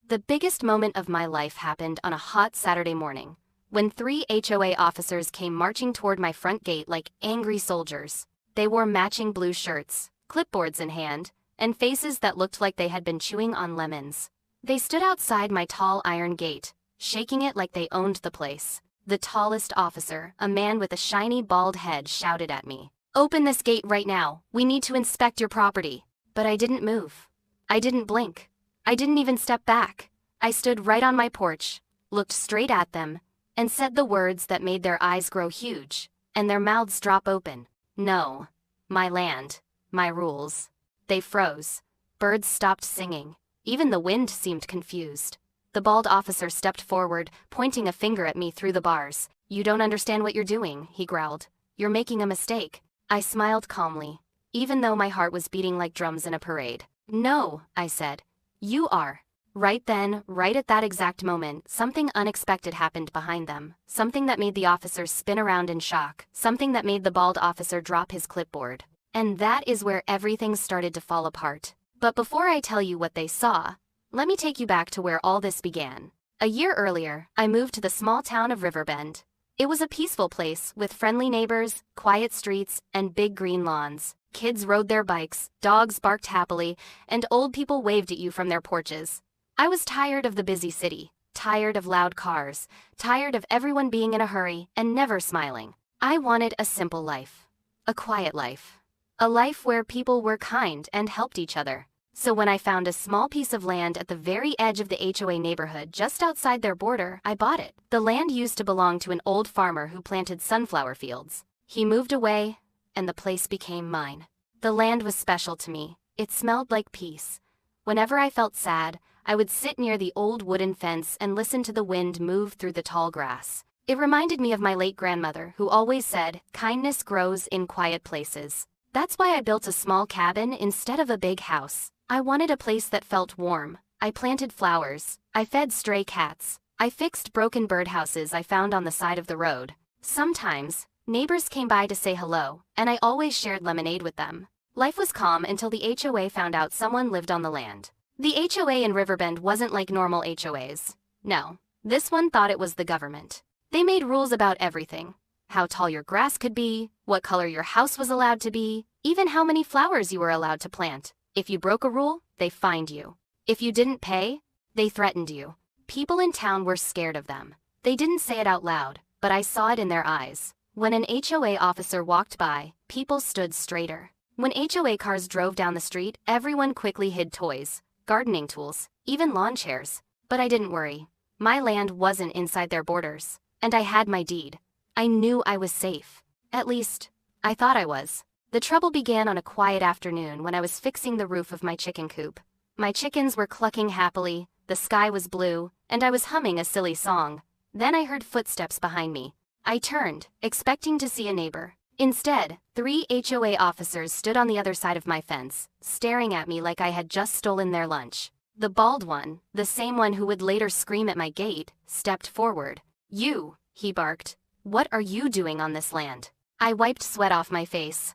The biggest moment of my life happened on a hot Saturday morning, when 3 HOA officers came marching toward my front gate like angry soldiers. They wore matching blue shirts, clipboards in hand, and faces that looked like they had been chewing on lemons. They stood outside my tall iron gate, shaking it like they owned the place. The tallest officer, a man with a shiny bald head, shouted at me, "Open this gate right now, we need to inspect your property." But I didn't move. I didn't blink. I didn't even step back. I stood right on my porch, looked straight at them, and said the words that made their eyes grow huge, and their mouths drop open. No. My land. My rules. They froze. Birds stopped singing. Even the wind seemed confused. The bald officer stepped forward, pointing a finger at me through the bars. "You don't understand what you're doing," he growled. "You're making a mistake." I smiled calmly, even though my heart was beating like drums in a parade. "No," I said. "You are." Right then, right at that exact moment, something unexpected happened behind them. Something that made the officers spin around in shock. Something that made the bald officer drop his clipboard. And that is where everything started to fall apart. But before I tell you what they saw, let me take you back to where all this began. A year earlier, I moved to the small town of Riverbend. It was a peaceful place with friendly neighbors, quiet streets, and big green lawns. Kids rode their bikes, dogs barked happily, and old people waved at you from their porches. I was tired of the busy city, tired of loud cars, tired of everyone being in a hurry and never smiling. I wanted a simple life. A quiet life. A life where people were kind and helped each other. So when I found a small piece of land at the very edge of the HOA neighborhood just outside their border, I bought it. The land used to belong to an old farmer who planted sunflower fields. He moved away, and the place became mine. The land was special to me. It smelled like peace. Whenever I felt sad, I would sit near the old wooden fence and listen to the wind move through the tall grass. It reminded me of my late grandmother, who always said, "Kindness grows in quiet places." That's why I built a small cabin instead of a big house. I wanted a place that felt warm. I planted flowers. I fed stray cats. I fixed broken birdhouses I found on the side of the road. Sometimes, neighbors came by to say hello, and I always shared lemonade with them. Life was calm until the HOA found out someone lived on the land. The HOA in Riverbend wasn't like normal HOAs. No, this one thought it was the government. They made rules about everything. How tall your grass could be, what color your house was allowed to be, even how many flowers you were allowed to plant. If you broke a rule, they fined you. If you didn't pay, they threatened you. People in town were scared of them. They didn't say it out loud, but I saw it in their eyes. When an HOA officer walked by, people stood straighter. When HOA cars drove down the street, everyone quickly hid toys, gardening tools, even lawn chairs. But I didn't worry. My land wasn't inside their borders, and I had my deed. I knew I was safe. At least, I thought I was. The trouble began on a quiet afternoon when I was fixing the roof of my chicken coop. My chickens were clucking happily, the sky was blue, and I was humming a silly song. Then I heard footsteps behind me. I turned, expecting to see a neighbor. Instead, 3 HOA officers stood on the other side of my fence, staring at me like I had just stolen their lunch. The bald one, the same one who would later scream at my gate, stepped forward. "You," he barked. "What are you doing on this land?" I wiped sweat off my face.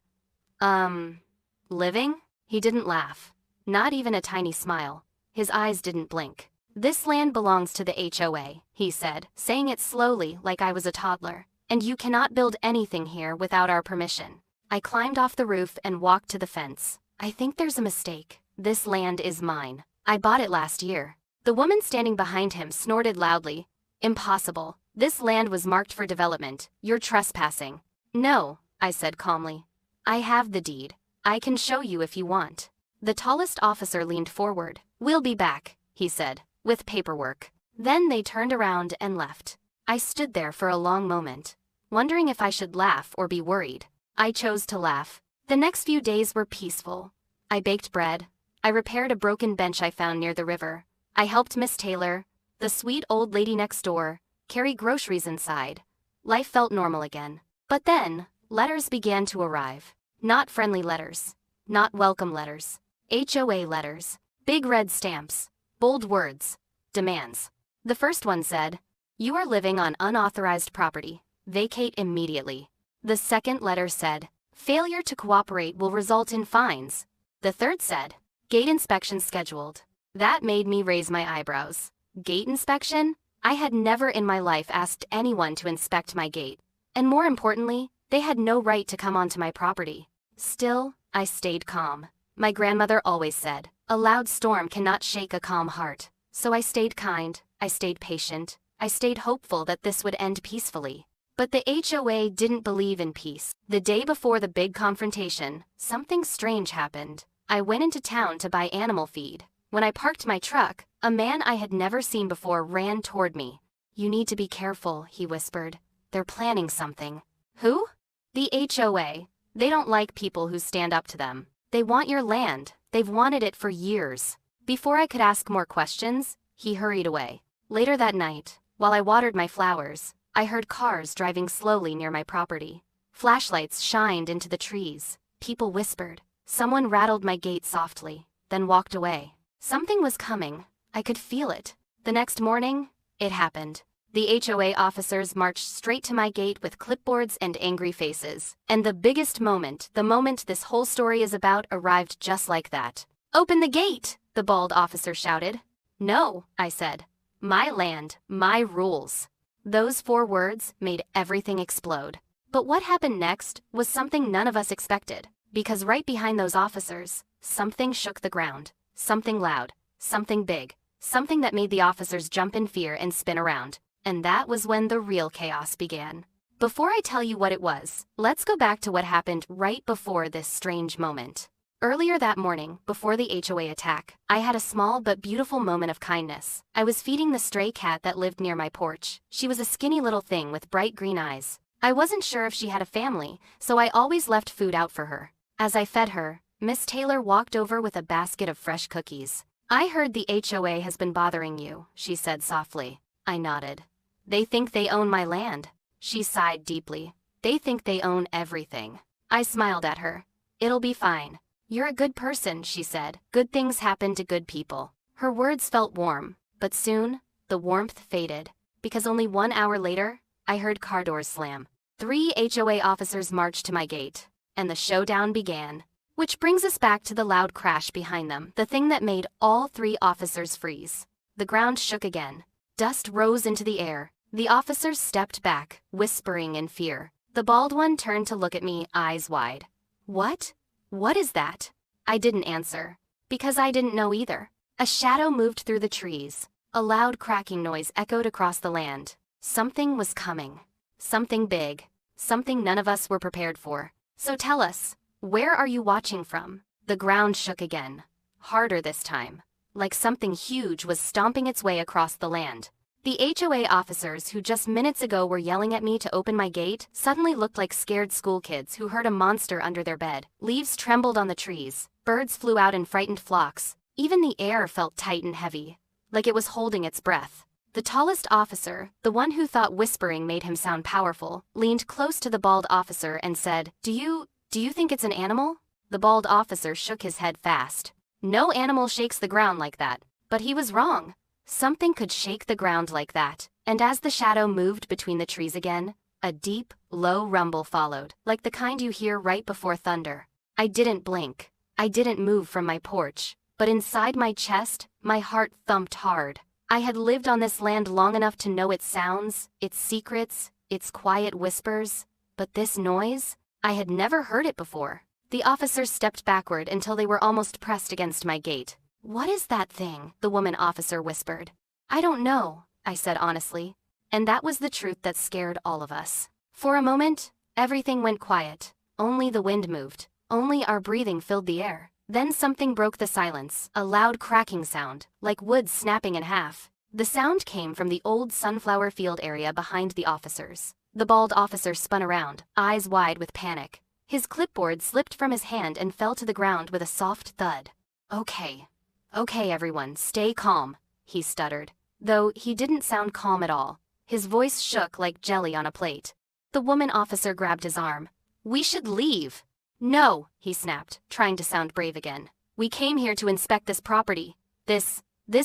Living?" He didn't laugh. Not even a tiny smile. His eyes didn't blink. "This land belongs to the HOA, he said, saying it slowly like I was a toddler. "And you cannot build anything here without our permission." I climbed off the roof and walked to the fence. "I think there's a mistake. This land is mine. I bought it last year." The woman standing behind him snorted loudly. "Impossible. This land was marked for development. You're trespassing." "No," I said calmly. "I have the deed. I can show you if you want." The tallest officer leaned forward. "We'll be back," he said, "with paperwork." Then they turned around and left. I stood there for a long moment, wondering if I should laugh or be worried. I chose to laugh. The next few days were peaceful. I baked bread. I repaired a broken bench I found near the river. I helped Miss Taylor, the sweet old lady next door, carry groceries inside. Life felt normal again. But then, letters began to arrive. Not friendly letters. Not welcome letters. HOA letters. Big red stamps. Bold words. Demands. The first one said, "You are living on unauthorized property. Vacate immediately." The second letter said, "Failure to cooperate will result in fines." The third said, "Gate inspection scheduled." That made me raise my eyebrows. Gate inspection? I had never in my life asked anyone to inspect my gate. And more importantly, they had no right to come onto my property. Still, I stayed calm. My grandmother always said, "A loud storm cannot shake a calm heart." So I stayed kind, I stayed patient, I stayed hopeful that this would end peacefully. But the HOA didn't believe in peace. The day before the big confrontation, something strange happened. I went into town to buy animal feed. When I parked my truck, a man I had never seen before ran toward me. "You need to be careful," he whispered. "They're planning something." Who? The HOA. They don't like people who stand up to them. They want your land. They've wanted it for years. Before I could ask more questions, he hurried away. Later that night, while I watered my flowers, I heard cars driving slowly near my property. Flashlights shined into the trees. People whispered. Someone rattled my gate softly, then walked away. Something was coming. I could feel it. The next morning, it happened. The HOA officers marched straight to my gate with clipboards and angry faces. And the biggest moment, the moment this whole story is about, arrived just like that. "Open the gate!" the bald officer shouted. "No," I said. "My land, my rules." Those 4 words made everything explode. But what happened next was something none of us expected. Because right behind those officers, something shook the ground. Something loud, something big, something that made the officers jump in fear and spin around. And that was when the real chaos began. Before I tell you what it was, let's go back to what happened right before this strange moment. Earlier that morning, before the HOA attack, I had a small but beautiful moment of kindness. I was feeding the stray cat that lived near my porch. She was a skinny little thing with bright green eyes. I wasn't sure if she had a family, so I always left food out for her. As I fed her, Miss Taylor walked over with a basket of fresh cookies. "I heard the HOA has been bothering you," she said softly. I nodded. "They think they own my land." She sighed deeply. "They think they own everything." I smiled at her. "It'll be fine. You're a good person," she said. "Good things happen to good people." Her words felt warm, but soon, the warmth faded. Because only 1 hour later, I heard car doors slam. 3 HOA officers marched to my gate, and the showdown began. Which brings us back to the loud crash behind them, the thing that made all 3 officers freeze. The ground shook again. Dust rose into the air. The officers stepped back, whispering in fear. The bald one turned to look at me, eyes wide. "What? What is that?" I didn't answer. Because I didn't know either. A shadow moved through the trees. A loud cracking noise echoed across the land. Something was coming. Something big. Something none of us were prepared for. "So tell us, where are you watching from?" The ground shook again. Harder this time. Like something huge was stomping its way across the land. The HOA officers who just minutes ago were yelling at me to open my gate suddenly looked like scared schoolkids who heard a monster under their bed. Leaves trembled on the trees. Birds flew out in frightened flocks. Even the air felt tight and heavy, like it was holding its breath. The tallest officer, the one who thought whispering made him sound powerful, leaned close to the bald officer and said, Do you think it's an animal?" The bald officer shook his head fast. "No animal shakes the ground like that." But he was wrong. Something could shake the ground like that. And as the shadow moved between the trees again, a deep, low rumble followed, like the kind you hear right before thunder. I didn't blink. I didn't move from my porch. But inside my chest, my heart thumped hard. I had lived on this land long enough to know its sounds, its secrets, its quiet whispers. But this noise? I had never heard it before. The officers stepped backward until they were almost pressed against my gate. "What is that thing?" the woman officer whispered. "I don't know," I said honestly. And that was the truth that scared all of us. For a moment, everything went quiet. Only the wind moved. Only our breathing filled the air. Then something broke the silence, a loud cracking sound, like wood snapping in half. The sound came from the old sunflower field area behind the officers. The bald officer spun around, eyes wide with panic. His clipboard slipped from his hand and fell to the ground with a soft thud. Okay, everyone, stay calm," he stuttered. Though he didn't sound calm at all. His voice shook like jelly on a plate. The woman officer grabbed his arm. "We should leave." "No," he snapped, trying to sound brave again. "We came here to inspect this property. This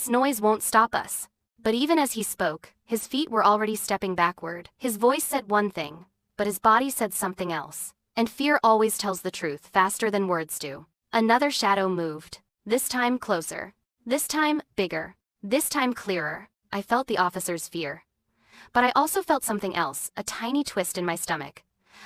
noise won't stop us." But even as he spoke, his feet were already stepping backward. His voice said one thing, but his body said something else. And fear always tells the truth faster than words do. Another shadow moved. This time closer. This time, bigger. This time, clearer. I felt the officer's fear. But I also felt something else, a tiny twist in my stomach.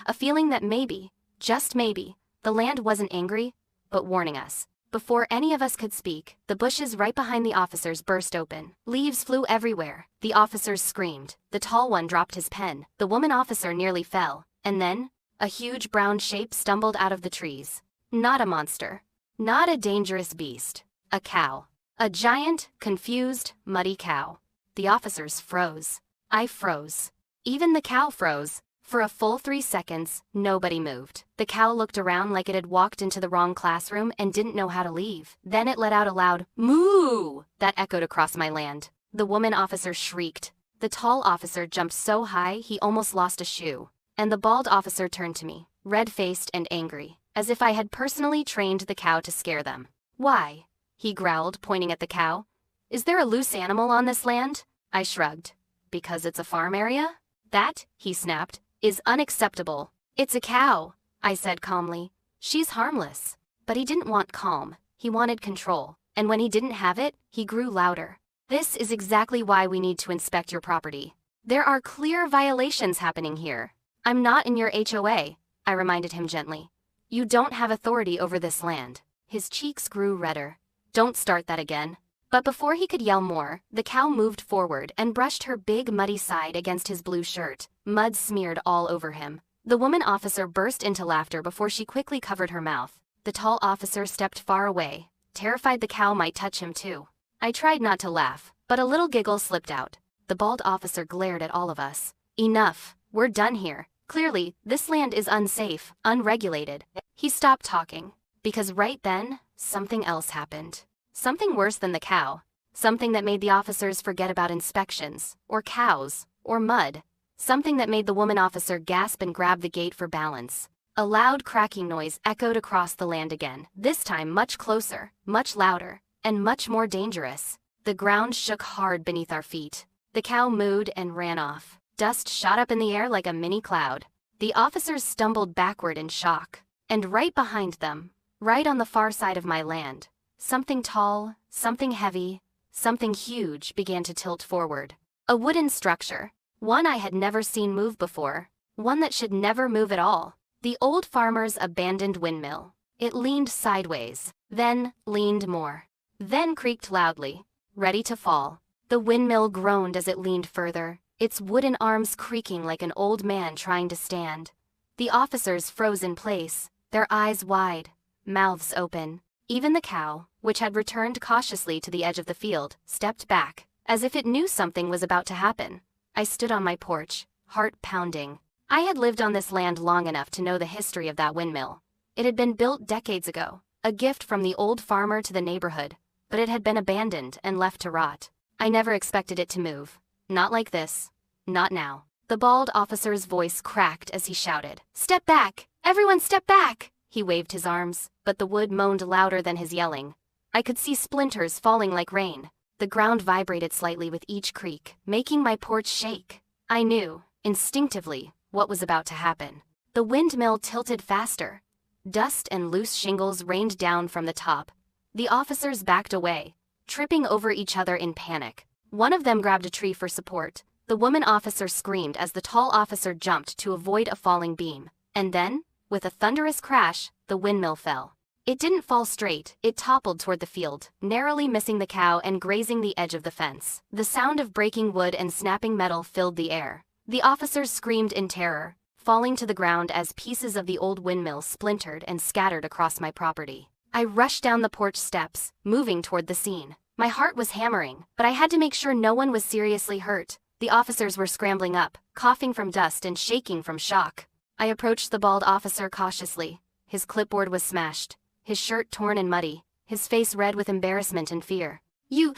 A feeling that maybe, just maybe, the land wasn't angry, but warning us. Before any of us could speak, the bushes right behind the officers burst open. Leaves flew everywhere. The officers screamed. The tall one dropped his pen. The woman officer nearly fell. And then, a huge brown shape stumbled out of the trees. Not a monster. Not a dangerous beast. A cow. A giant, confused, muddy cow. The officers froze. I froze. Even the cow froze. For a full 3 seconds, nobody moved. The cow looked around like it had walked into the wrong classroom and didn't know how to leave. Then it let out a loud moo that echoed across my land. The woman officer shrieked. The tall officer jumped so high he almost lost a shoe. And the bald officer turned to me, red-faced and angry, as if I had personally trained the cow to scare them. "Why?" he growled, pointing at the cow. "Is there a loose animal on this land?" I shrugged. "Because it's a farm area?" "That," he snapped, "is unacceptable." "It's a cow," I said calmly. "She's harmless." But he didn't want calm. He wanted control. And when he didn't have it, he grew louder. "This is exactly why we need to inspect your property. There are clear violations happening here." "I'm not in your HOA," I reminded him gently. "You don't have authority over this land." His cheeks grew redder. "Don't start that again." But before he could yell more, the cow moved forward and brushed her big muddy side against his blue shirt. Mud smeared all over him. The woman officer burst into laughter before she quickly covered her mouth. The tall officer stepped far away, terrified the cow might touch him too. I tried not to laugh, but a little giggle slipped out. The bald officer glared at all of us. "Enough, we're done here. Clearly, this land is unsafe, unregulated." He stopped talking, because right then, something else happened. Something worse than the cow. Something that made the officers forget about inspections, or cows, or mud. Something that made the woman officer gasp and grab the gate for balance. A loud cracking noise echoed across the land again, this time much closer, much louder, and much more dangerous. The ground shook hard beneath our feet. The cow mooed and ran off. Dust shot up in the air like a mini cloud. The officers stumbled backward in shock. And right behind them, right on the far side of my land, something tall, something heavy, something huge began to tilt forward. A wooden structure. One I had never seen move before. One that should never move at all. The old farmer's abandoned windmill. It leaned sideways, then leaned more. Then creaked loudly, ready to fall. The windmill groaned as it leaned further, its wooden arms creaking like an old man trying to stand. The officers froze in place, their eyes wide, mouths open. Even the cow, which had returned cautiously to the edge of the field, stepped back, as if it knew something was about to happen. I stood on my porch, heart pounding. I had lived on this land long enough to know the history of that windmill. It had been built decades ago, a gift from the old farmer to the neighborhood, but it had been abandoned and left to rot. I never expected it to move. Not like this. Not now. The bald officer's voice cracked as he shouted, "Step back! Everyone step back!" He waved his arms, but the wood moaned louder than his yelling. I could see splinters falling like rain. The ground vibrated slightly with each creak, making my porch shake. I knew, instinctively, what was about to happen. The windmill tilted faster. Dust and loose shingles rained down from the top. The officers backed away, tripping over each other in panic. One of them grabbed a tree for support. The woman officer screamed as the tall officer jumped to avoid a falling beam. And then, with a thunderous crash, the windmill fell. It didn't fall straight, it toppled toward the field, narrowly missing the cow and grazing the edge of the fence. The sound of breaking wood and snapping metal filled the air. The officers screamed in terror, falling to the ground as pieces of the old windmill splintered and scattered across my property. I rushed down the porch steps, moving toward the scene. My heart was hammering, but I had to make sure no one was seriously hurt. The officers were scrambling up, coughing from dust and shaking from shock. I approached the bald officer cautiously. His clipboard was smashed, his shirt torn and muddy, his face red with embarrassment and fear. You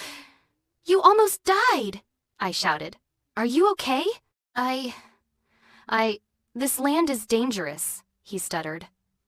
almost died!" I shouted. "Are you okay?" This land is dangerous," he stuttered.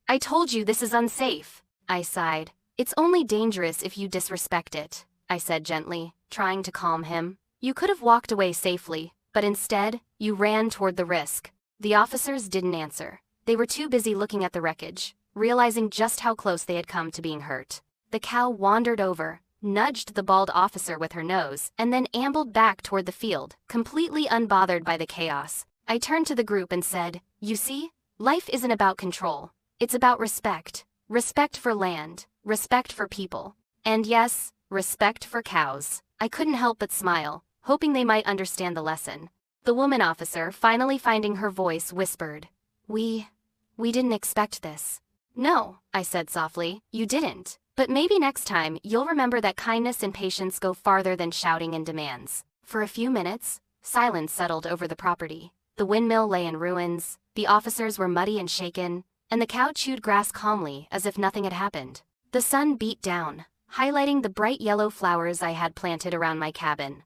"I told you this is unsafe." I sighed. "It's only dangerous if you disrespect it," I said gently, trying to calm him. "You could have walked away safely, but instead, you ran toward the risk." The officers didn't answer. They were too busy looking at the wreckage, realizing just how close they had come to being hurt. The cow wandered over, nudged the bald officer with her nose, and then ambled back toward the field, completely unbothered by the chaos. I turned to the group and said, "You see? Life isn't about control. It's about respect. Respect for land, respect for people. And yes, respect for cows." I couldn't help but smile, hoping they might understand the lesson. The woman officer, finally finding her voice, whispered, We didn't expect this." "No," I said softly, "you didn't. But maybe next time you'll remember that kindness and patience go farther than shouting and demands." For a few minutes, silence settled over the property. The windmill lay in ruins, the officers were muddy and shaken, and the cow chewed grass calmly as if nothing had happened. The sun beat down, highlighting the bright yellow flowers I had planted around my cabin.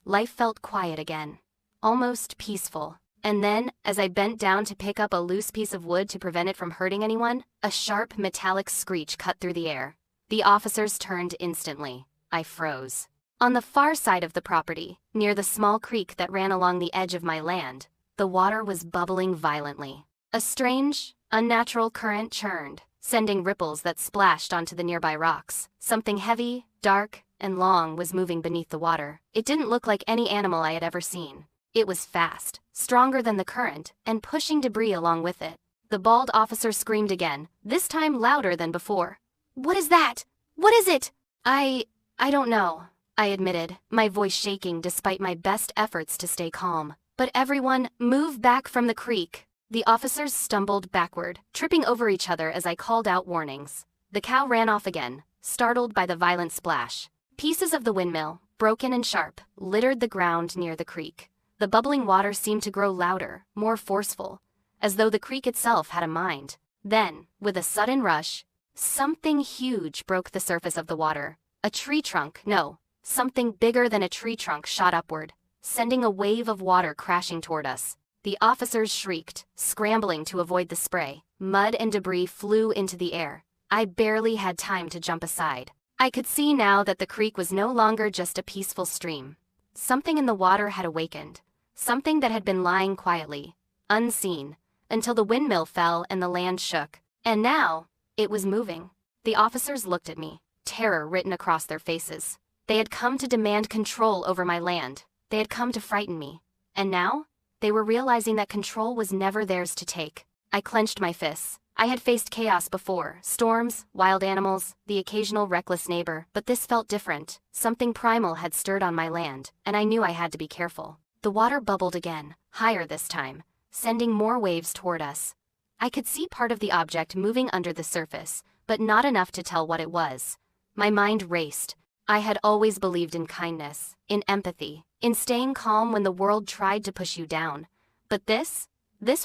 Life felt quiet again, almost peaceful. And then, as I bent down to pick up a loose piece of wood to prevent it from hurting anyone, a sharp metallic screech cut through the air. The officers turned instantly. I froze. On the far side of the property, near the small creek that ran along the edge of my land, the water was bubbling violently. A strange, unnatural current churned, sending ripples that splashed onto the nearby rocks. Something heavy, dark, and long was moving beneath the water. It didn't look like any animal I had ever seen. It was fast, stronger than the current, and pushing debris along with it. The bald officer screamed again, this time louder than before. "What is that? What is it?" I don't know," I admitted, my voice shaking despite my best efforts to stay calm. "But everyone, move back from the creek." The officers stumbled backward, tripping over each other as I called out warnings. The cow ran off again, startled by the violent splash. Pieces of the windmill, broken and sharp, littered the ground near the creek. The bubbling water seemed to grow louder, more forceful, as though the creek itself had a mind. Then, with a sudden rush, something huge broke the surface of the water. A tree trunk, no, something bigger than a tree trunk shot upward, sending a wave of water crashing toward us. The officers shrieked, scrambling to avoid the spray. Mud and debris flew into the air. I barely had time to jump aside. I could see now that the creek was no longer just a peaceful stream. Something in the water had awakened. Something that had been lying quietly, unseen, until the windmill fell and the land shook. And now, it was moving. The officers looked at me, terror written across their faces. They had come to demand control over my land. They had come to frighten me. And now, they were realizing that control was never theirs to take. I clenched my fists. I had faced chaos before, storms, wild animals, the occasional reckless neighbor, but this felt different. Something primal had stirred on my land, and I knew I had to be careful. The water bubbled again, higher this time, sending more waves toward us. I could see part of the object moving under the surface, but not enough to tell what it was. My mind raced. I had always believed in kindness, in empathy, in staying calm when the world tried to push you down. But this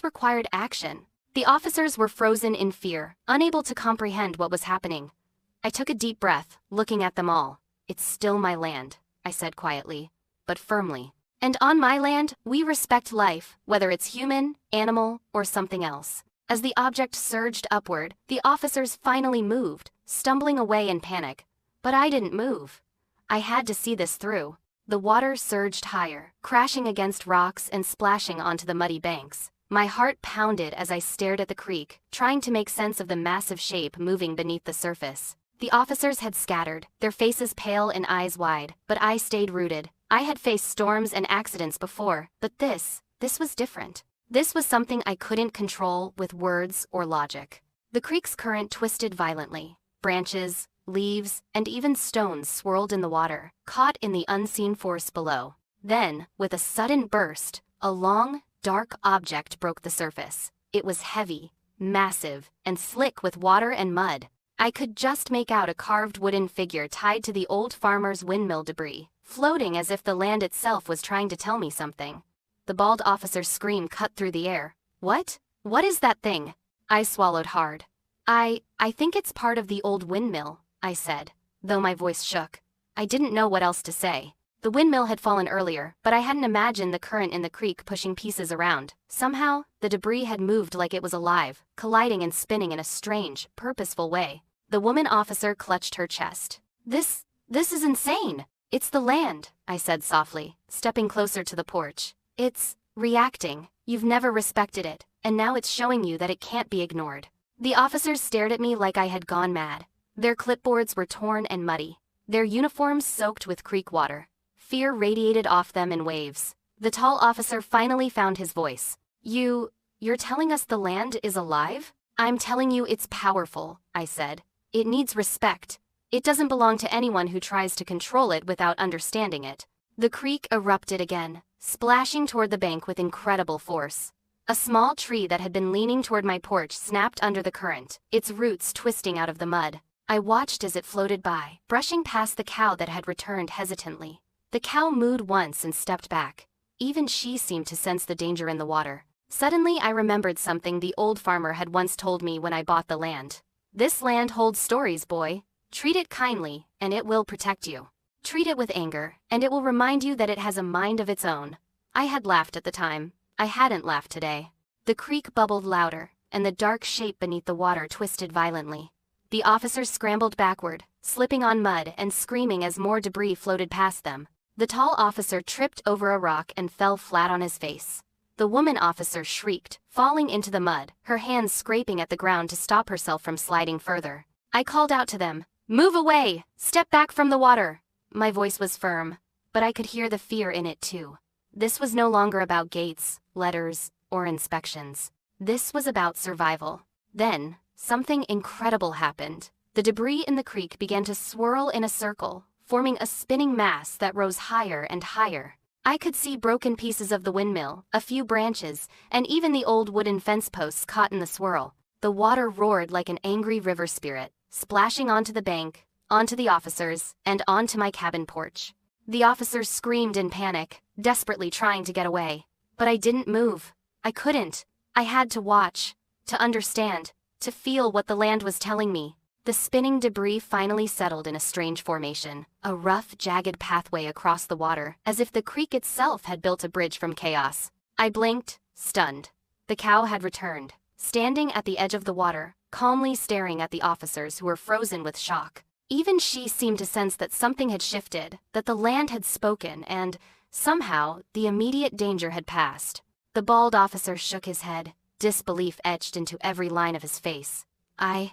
required action. The officers were frozen in fear, unable to comprehend what was happening. I took a deep breath, looking at them all. "It's still my land," I said quietly, but firmly. "And on my land, we respect life, whether it's human, animal, or something else." As the object surged upward, the officers finally moved, stumbling away in panic. But I didn't move. I had to see this through. The water surged higher, crashing against rocks and splashing onto the muddy banks. My heart pounded as I stared at the creek, trying to make sense of the massive shape moving beneath the surface. The officers had scattered, their faces pale and eyes wide, but I stayed rooted. I had faced storms and accidents before, but this was different. This was something I couldn't control with words or logic. The creek's current twisted violently. Branches, leaves, and even stones swirled in the water, caught in the unseen force below. Then, with a sudden burst, a long, dark object broke the surface. It was heavy, massive, and slick with water and mud. I could just make out a carved wooden figure tied to the old farmer's windmill debris, floating as if the land itself was trying to tell me something. The bald officer's scream cut through the air. "What? What is that thing?" I swallowed hard. I think it's part of the old windmill," I said, though my voice shook. I didn't know what else to say. The windmill had fallen earlier, but I hadn't imagined the current in the creek pushing pieces around. Somehow, the debris had moved like it was alive, colliding and spinning in a strange, purposeful way. The woman officer clutched her chest. This is insane." "It's the land," I said softly, stepping closer to the porch. "It's reacting. You've never respected it, and now it's showing you that it can't be ignored." The officers stared at me like I had gone mad. Their clipboards were torn and muddy. their uniforms soaked with creek water. Fear radiated off them in waves. The tall officer finally found his voice. You're telling us the land is alive? I'm telling you it's powerful, I said. It needs respect. It doesn't belong to anyone who tries to control it without understanding it. The creek erupted again, splashing toward the bank with incredible force. A small tree that had been leaning toward my porch snapped under the current, its roots twisting out of the mud. I watched as it floated by, brushing past the cow that had returned hesitantly. The cow mooed once and stepped back. Even she seemed to sense the danger in the water. Suddenly I remembered something the old farmer had once told me when I bought the land. This land holds stories, boy. Treat it kindly, and it will protect you. Treat it with anger, and it will remind you that it has a mind of its own. I had laughed at the time. I hadn't laughed today. The creek bubbled louder, and the dark shape beneath the water twisted violently. The officers scrambled backward, slipping on mud and screaming as more debris floated past them. The tall officer tripped over a rock and fell flat on his face. The woman officer shrieked, falling into the mud, her hands scraping at the ground to stop herself from sliding further. I called out to them, "Move away! Step back from the water!" My voice was firm, but I could hear the fear in it too. This was no longer about gates, letters, or inspections. This was about survival. Then, something incredible happened. The debris in the creek began to swirl in a circle, forming a spinning mass that rose higher and higher. I could see broken pieces of the windmill, a few branches, and even the old wooden fence posts caught in the swirl. The water roared like an angry river spirit, splashing onto the bank, onto the officers, and onto my cabin porch. The officers screamed in panic, desperately trying to get away. But I didn't move. I couldn't. I had to watch, to understand, to feel what the land was telling me. The spinning debris finally settled in a strange formation, a rough, jagged pathway across the water, as if the creek itself had built a bridge from chaos. I blinked, stunned. The cow had returned, standing at the edge of the water, calmly staring at the officers who were frozen with shock. Even she seemed to sense that something had shifted, that the land had spoken, and, somehow, the immediate danger had passed. The bald officer shook his head, disbelief etched into every line of his face. I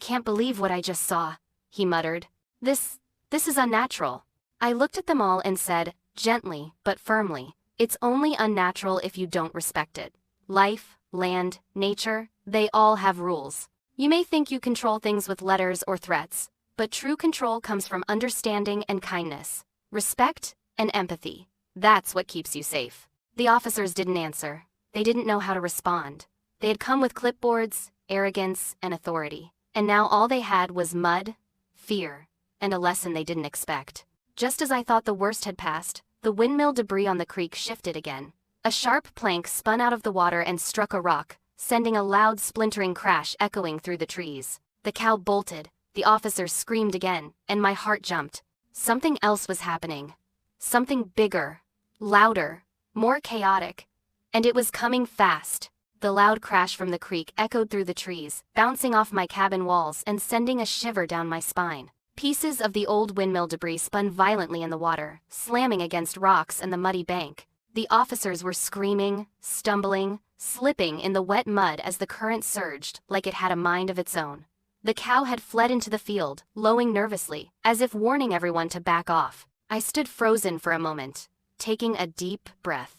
can't believe what I just saw, he muttered. This is unnatural. I looked at them all and said, gently but firmly, it's only unnatural if you don't respect it. Life, land, nature, they all have rules. You may think you control things with letters or threats, but true control comes from understanding and kindness, respect and empathy. That's what keeps you safe. The officers didn't answer. They didn't know how to respond. They had come with clipboards, arrogance, and authority. And now all they had was mud, fear, and a lesson they didn't expect. Just as I thought the worst had passed, the windmill debris on the creek shifted again. A sharp plank spun out of the water and struck a rock, sending a loud splintering crash echoing through the trees. The cow bolted, the officer screamed again, and my heart jumped. Something else was happening. Something bigger, louder, more chaotic. And it was coming fast. The loud crash from the creek echoed through the trees, bouncing off my cabin walls and sending a shiver down my spine. Pieces of the old windmill debris spun violently in the water, slamming against rocks and the muddy bank. The officers were screaming, stumbling, slipping in the wet mud as the current surged, like it had a mind of its own. The cow had fled into the field, lowing nervously, as if warning everyone to back off. I stood frozen for a moment, taking a deep breath.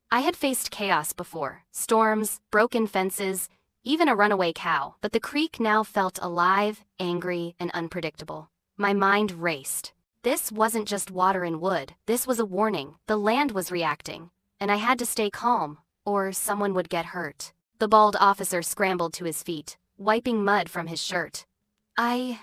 I had faced chaos before, storms, broken fences, even a runaway cow, but the creek now felt alive, angry, and unpredictable. My mind raced. This wasn't just water and wood, this was a warning. The land was reacting, and I had to stay calm, or someone would get hurt. The bald officer scrambled to his feet, wiping mud from his shirt. I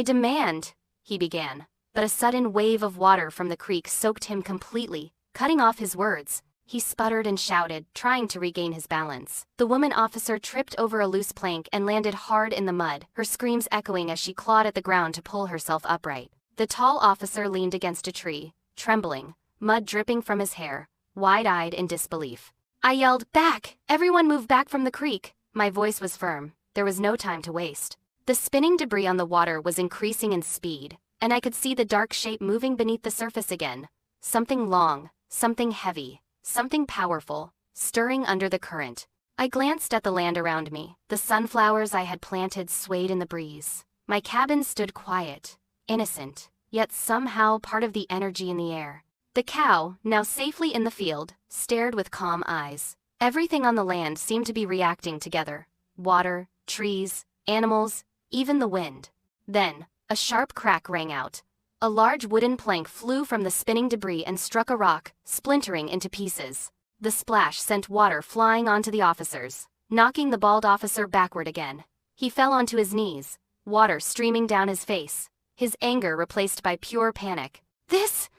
demand, he began, but a sudden wave of water from the creek soaked him completely, cutting off his words. He sputtered and shouted, trying to regain his balance. The woman officer tripped over a loose plank and landed hard in the mud, her screams echoing as she clawed at the ground to pull herself upright. The tall officer leaned against a tree, trembling, mud dripping from his hair, wide-eyed in disbelief. I yelled, "Back! Everyone move back from the creek!" My voice was firm. There was no time to waste. The spinning debris on the water was increasing in speed, and I could see the dark shape moving beneath the surface again. Something long, something heavy. Something powerful, stirring under the current. I glanced at the land around me. The sunflowers I had planted swayed in the breeze. My cabin stood quiet, innocent, yet somehow part of the energy in the air. The cow, now safely in the field, stared with calm eyes. Everything on the land seemed to be reacting together. Water, trees, animals, even the wind. Then, a sharp crack rang out. A large wooden plank flew from the spinning debris and struck a rock, splintering into pieces. The splash sent water flying onto the officers, knocking the bald officer backward again. He fell onto his knees, water streaming down his face, his anger replaced by pure panic. This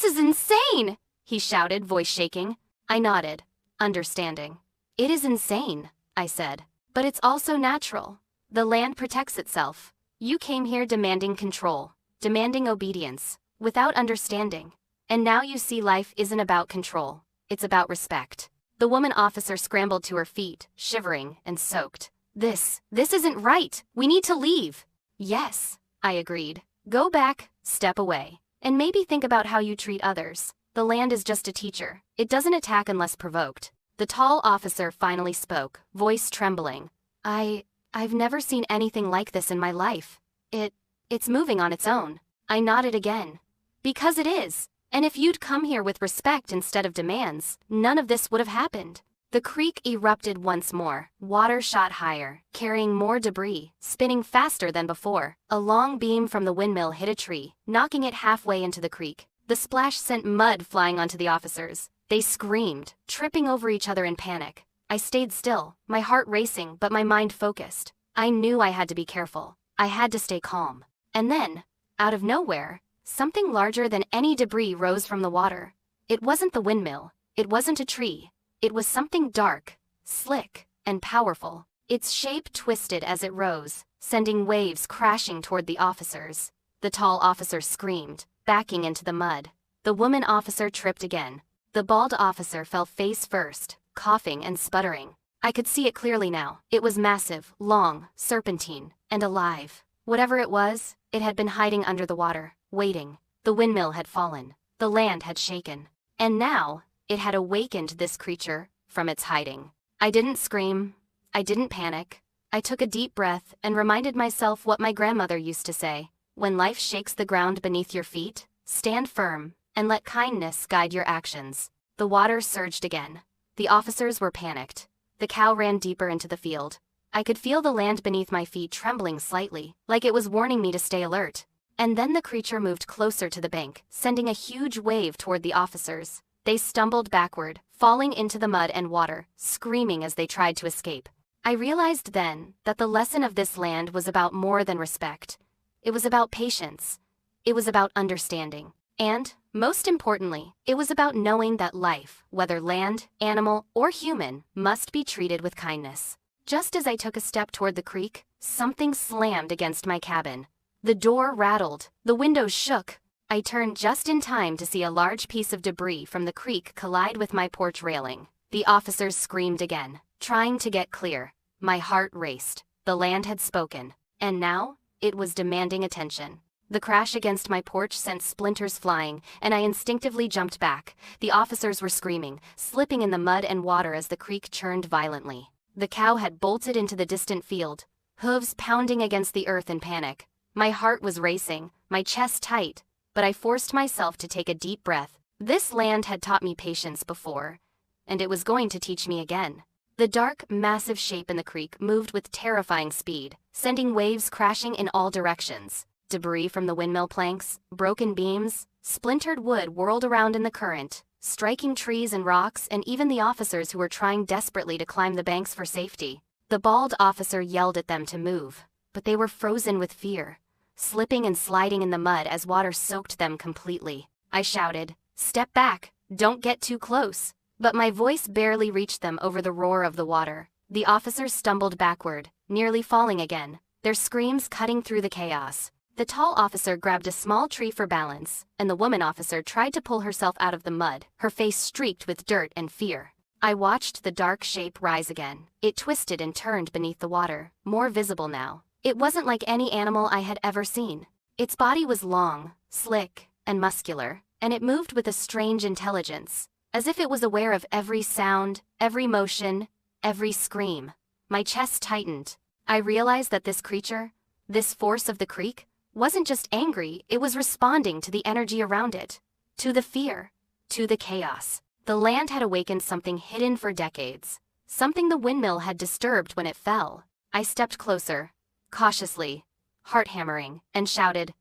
is insane!" he shouted, voice shaking. I nodded, understanding. "It is insane," I said. "But it's also natural. The land protects itself. You came here demanding control, demanding obedience, without understanding. And now you see life isn't about control, it's about respect." The woman officer scrambled to her feet, shivering and soaked. This isn't right. We need to leave." "Yes," I agreed. "Go back, step away, and maybe think about how you treat others. The land is just a teacher. It doesn't attack unless provoked." The tall officer finally spoke, voice trembling. I've never seen anything like this in my life. It's moving on its own." I nodded again. "Because it is. And if you'd come here with respect instead of demands, none of this would have happened." The creek erupted once more. Water shot higher, carrying more debris, spinning faster than before. A long beam from the windmill hit a tree, knocking it halfway into the creek. The splash sent mud flying onto the officers. They screamed, tripping over each other in panic. I stayed still, my heart racing but my mind focused. I knew I had to be careful. I had to stay calm. And then, out of nowhere, something larger than any debris rose from the water. It wasn't the windmill. It wasn't a tree. It was something dark, slick, and powerful. Its shape twisted as it rose, sending waves crashing toward the officers. The tall officer screamed, backing into the mud. The woman officer tripped again. The bald officer fell face first, coughing and sputtering. I could see it clearly now. It was massive, long, serpentine, and alive. Whatever it was, it had been hiding under the water, waiting. The windmill had fallen. The land had shaken. And now, it had awakened this creature from its hiding. I didn't scream. I didn't panic. I took a deep breath and reminded myself what my grandmother used to say. When life shakes the ground beneath your feet, stand firm and let kindness guide your actions. The water surged again. The officers were panicked. The cow ran deeper into the field. I could feel the land beneath my feet trembling slightly, like it was warning me to stay alert. And then the creature moved closer to the bank, sending a huge wave toward the officers. They stumbled backward, falling into the mud and water, screaming as they tried to escape. I realized then that the lesson of this land was about more than respect. It was about patience. It was about understanding. And, most importantly, it was about knowing that life, whether land, animal, or human, must be treated with kindness. Just as I took a step toward the creek, something slammed against my cabin. The door rattled, the windows shook. I turned just in time to see a large piece of debris from the creek collide with my porch railing. The officers screamed again, trying to get clear. My heart raced. The land had spoken. And now, it was demanding attention. The crash against my porch sent splinters flying, and I instinctively jumped back. The officers were screaming, slipping in the mud and water as the creek churned violently. The cow had bolted into the distant field, hooves pounding against the earth in panic. My heart was racing, my chest tight, but I forced myself to take a deep breath. This land had taught me patience before, and it was going to teach me again. The dark, massive shape in the creek moved with terrifying speed, sending waves crashing in all directions. Debris from the windmill planks, broken beams, splintered wood whirled around in the current, striking trees and rocks and even the officers who were trying desperately to climb the banks for safety. The bald officer yelled at them to move, but they were frozen with fear, slipping and sliding in the mud as water soaked them completely. I shouted, "Step back, don't get too close." But my voice barely reached them over the roar of the water. The officers stumbled backward, nearly falling again, their screams cutting through the chaos. The tall officer grabbed a small tree for balance, and the woman officer tried to pull herself out of the mud, her face streaked with dirt and fear. I watched the dark shape rise again. It twisted and turned beneath the water, more visible now. It wasn't like any animal I had ever seen. Its body was long, slick, and muscular, and it moved with a strange intelligence, as if it was aware of every sound, every motion, every scream. My chest tightened. I realized that this creature, this force of the creek, wasn't just angry, it was responding to the energy around it. To the fear. To the chaos. The land had awakened something hidden for decades. Something the windmill had disturbed when it fell. I stepped closer, cautiously, heart hammering, and shouted,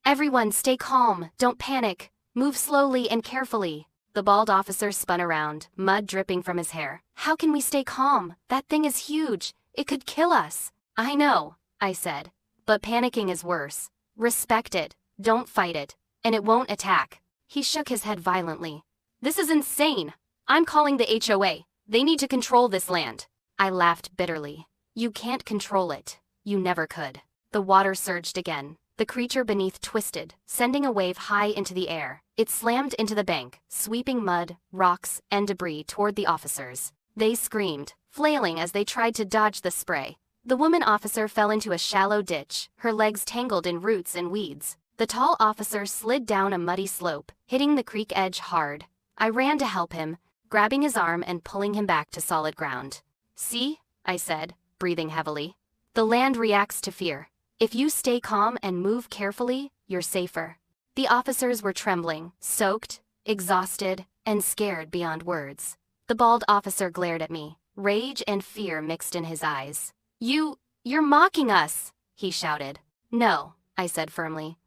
"Everyone stay calm, don't panic, move slowly and carefully." The bald officer spun around, mud dripping from his hair. "How can we stay calm? That thing is huge. It could kill us." "I know," I said. "But panicking is worse. Respect it, don't fight it, and it won't attack." He shook his head violently. "This is insane. I'm calling the HOA. They need to control this land." I laughed bitterly. "You can't control it. You never could." The water surged again. The creature beneath twisted, sending a wave high into the air. It slammed into the bank, sweeping mud, rocks, and debris toward the officers. They screamed, flailing as they tried to dodge the spray. The woman officer fell into a shallow ditch, her legs tangled in roots and weeds. The tall officer slid down a muddy slope, hitting the creek edge hard. I ran to help him, grabbing his arm and pulling him back to solid ground. "See?" I said, breathing heavily. "The land reacts to fear. If you stay calm and move carefully, you're safer." The officers were trembling, soaked, exhausted, and scared beyond words. The bald officer glared at me, rage and fear mixed in his eyes. You're mocking us," he shouted. "No," I said firmly.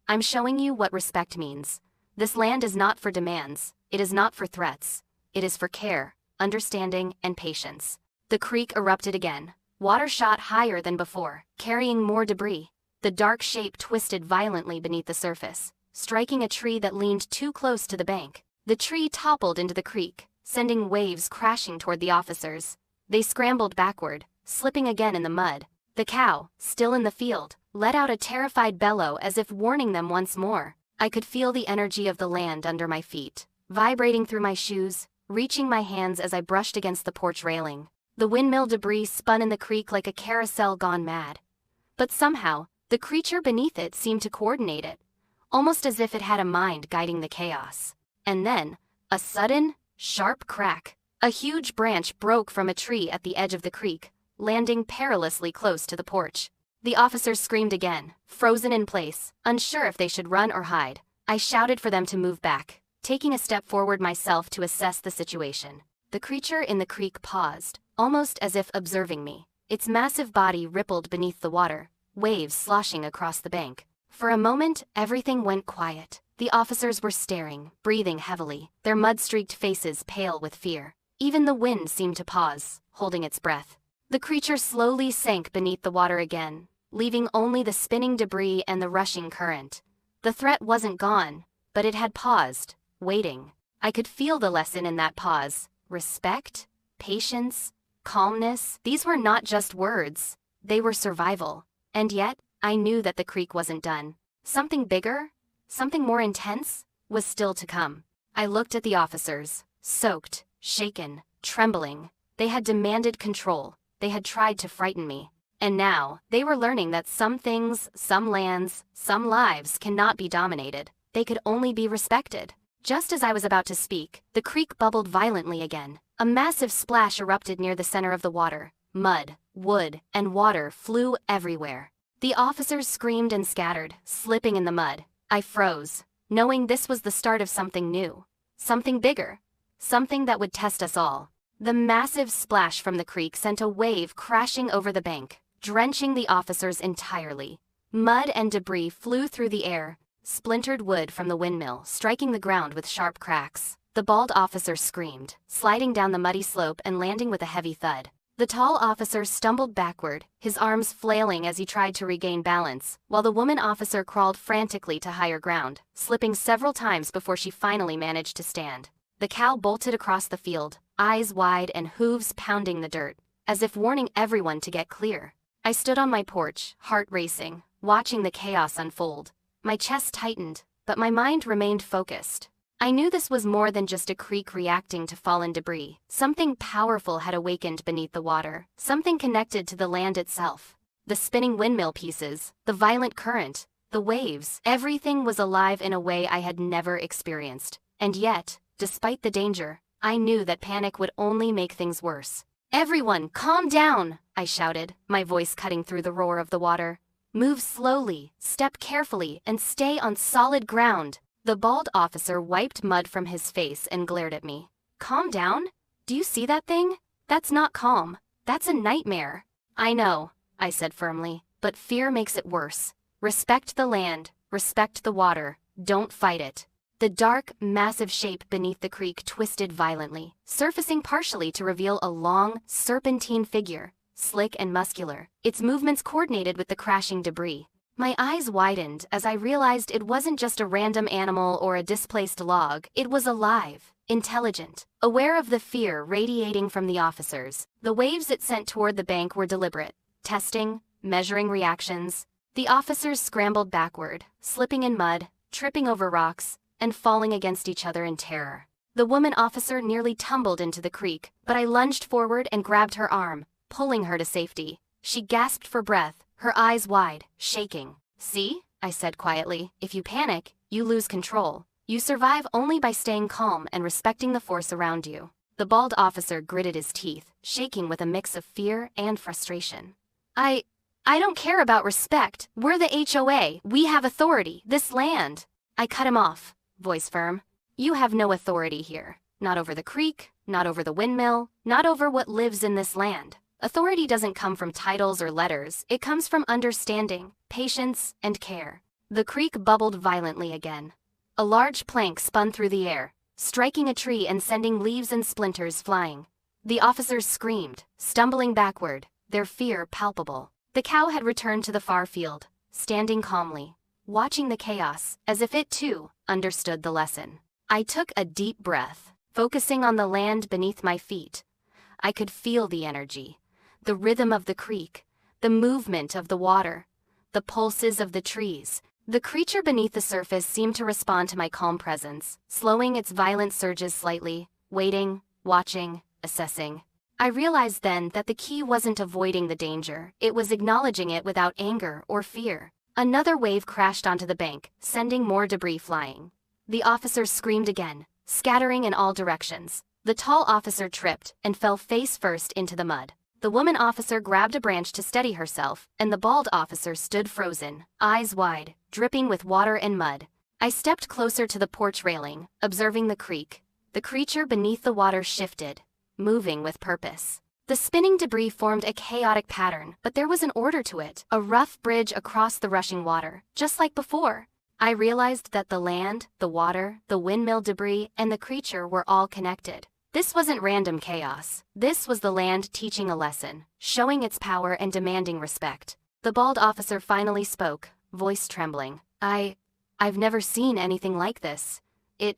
"I'm showing you what respect means. This land is not for demands, it is not for threats. It is for care, understanding, and patience." The creek erupted again. Water shot higher than before, carrying more debris. The dark shape twisted violently beneath the surface, striking a tree that leaned too close to the bank. The tree toppled into the creek, sending waves crashing toward the officers. They scrambled backward, slipping again in the mud. The cow, still in the field, let out a terrified bellow as if warning them once more. I could feel the energy of the land under my feet, vibrating through my shoes, reaching my hands as I brushed against the porch railing. The windmill debris spun in the creek like a carousel gone mad. But somehow, the creature beneath it seemed to coordinate it, almost as if it had a mind guiding the chaos. And then, a sudden, sharp crack. A huge branch broke from a tree at the edge of the creek, landing perilously close to the porch. The officers screamed again, frozen in place, unsure if they should run or hide. I shouted for them to move back, taking a step forward myself to assess the situation. The creature in the creek paused, almost as if observing me. Its massive body rippled beneath the water, waves sloshing across the bank. For a moment, everything went quiet. The officers were staring, breathing heavily, their mud-streaked faces pale with fear. Even the wind seemed to pause, holding its breath. The creature slowly sank beneath the water again, leaving only the spinning debris and the rushing current. The threat wasn't gone, but it had paused, waiting. I could feel the lesson in that pause. Respect, patience, calmness. These were not just words. They were survival. And yet, I knew that the creek wasn't done. Something bigger, something more intense, was still to come. I looked at the officers, soaked, shaken, trembling. They had demanded control. They had tried to frighten me. And now, they were learning that some things, some lands, some lives cannot be dominated. They could only be respected. Just as I was about to speak, the creek bubbled violently again. A massive splash erupted near the center of the water. Mud, wood, and water flew everywhere. The officers screamed and scattered, slipping in the mud. I froze, knowing this was the start of something new. Something bigger. Something that would test us all. The massive splash from the creek sent a wave crashing over the bank, drenching the officers entirely. Mud and debris flew through the air, splintered wood from the windmill striking the ground with sharp cracks. The bald officer screamed, sliding down the muddy slope and landing with a heavy thud. The tall officer stumbled backward, his arms flailing as he tried to regain balance, while the woman officer crawled frantically to higher ground, slipping several times before she finally managed to stand. The cow bolted across the field, eyes wide and hooves pounding the dirt, as if warning everyone to get clear. I stood on my porch, heart racing, watching the chaos unfold. My chest tightened, but my mind remained focused. I knew this was more than just a creek reacting to fallen debris. Something powerful had awakened beneath the water, something connected to the land itself. The spinning windmill pieces, the violent current, the waves, everything was alive in a way I had never experienced. And yet, despite the danger, I knew that panic would only make things worse. "Everyone, calm down!" I shouted, my voice cutting through the roar of the water. Move slowly, step carefully, and stay on solid ground. The bald officer wiped mud from his face and glared at me. Calm down? Do you see that thing? That's not calm. That's a nightmare. I know, I said firmly, but fear makes it worse. Respect the land, respect the water, don't fight it. The dark, massive shape beneath the creek twisted violently, surfacing partially to reveal a long, serpentine figure, slick and muscular, its movements coordinated with the crashing debris. My eyes widened as I realized it wasn't just a random animal or a displaced log, it was alive, intelligent, aware of the fear radiating from the officers. The waves it sent toward the bank were deliberate, testing, measuring reactions. The officers scrambled backward, slipping in mud, tripping over rocks, and falling against each other in terror. The woman officer nearly tumbled into the creek, but I lunged forward and grabbed her arm, pulling her to safety. She gasped for breath, her eyes wide, shaking. See? I said quietly, if you panic, you lose control. You survive only by staying calm and respecting the force around you. The bald officer gritted his teeth, shaking with a mix of fear and frustration. I don't care about respect. We're the HOA. We have authority. This land. I cut him off, voice firm. You have no authority here. Not over the creek, not over the windmill, not over what lives in this land. Authority doesn't come from titles or letters. It comes from understanding, patience, and care. The creek bubbled violently again. A large plank spun through the air, striking a tree and sending leaves and splinters flying. The officers screamed, stumbling backward, their fear palpable. The cow had returned to the far field, standing calmly, watching the chaos, as if it too understood the lesson. I took a deep breath, focusing on the land beneath my feet. I could feel the energy, the rhythm of the creek, the movement of the water, the pulses of the trees. The creature beneath the surface seemed to respond to my calm presence, slowing its violent surges slightly, waiting, watching, assessing. I realized then that the key wasn't avoiding the danger, it was acknowledging it without anger or fear. Another wave crashed onto the bank, sending more debris flying. The officers screamed again, scattering in all directions. The tall officer tripped and fell face first into the mud. The woman officer grabbed a branch to steady herself, and the bald officer stood frozen, eyes wide, dripping with water and mud. I stepped closer to the porch railing, observing the creek. The creature beneath the water shifted, moving with purpose. The spinning debris formed a chaotic pattern, but there was an order to it, a rough bridge across the rushing water, just like before. I realized that the land, the water, the windmill debris, and the creature were all connected. This wasn't random chaos. This was the land teaching a lesson, showing its power and demanding respect. The bald officer finally spoke, voice trembling. I've never seen anything like this. It